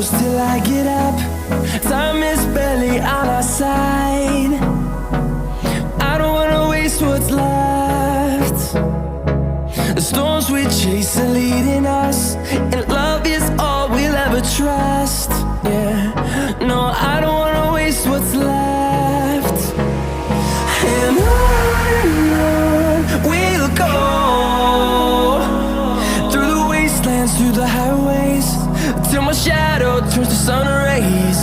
close till I get up. Time is barely on our side. I don't wanna waste what's left. The storms we chase are leading us, and love is all we'll ever trust. Yeah, no, I don't wanna waste what's left. And on we'll go, through the wastelands, through the highways, till my shadow turns to sun rays.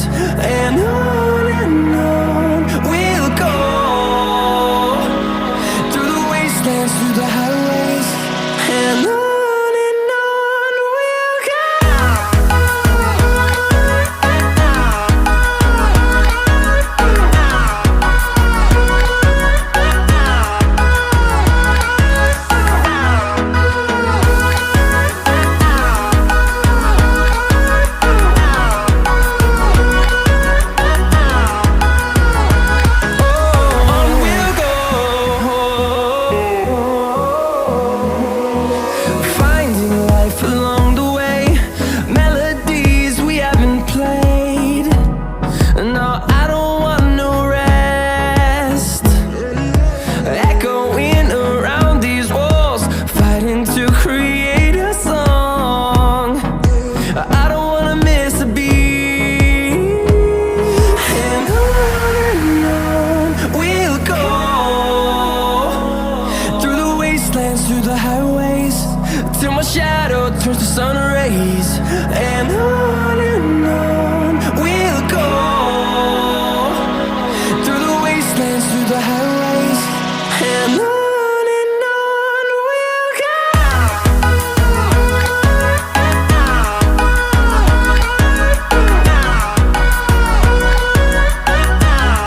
And on we'll go, through the wastelands, through the highways, and on we'll go. Along the way, melodies we haven't played. No, I don't want no rest. Echoing around these walls, fighting to create a song. I don't wanna miss a beat. And on we'll go, through the wastelands, through the highways, till my shadow turns to sun rays. And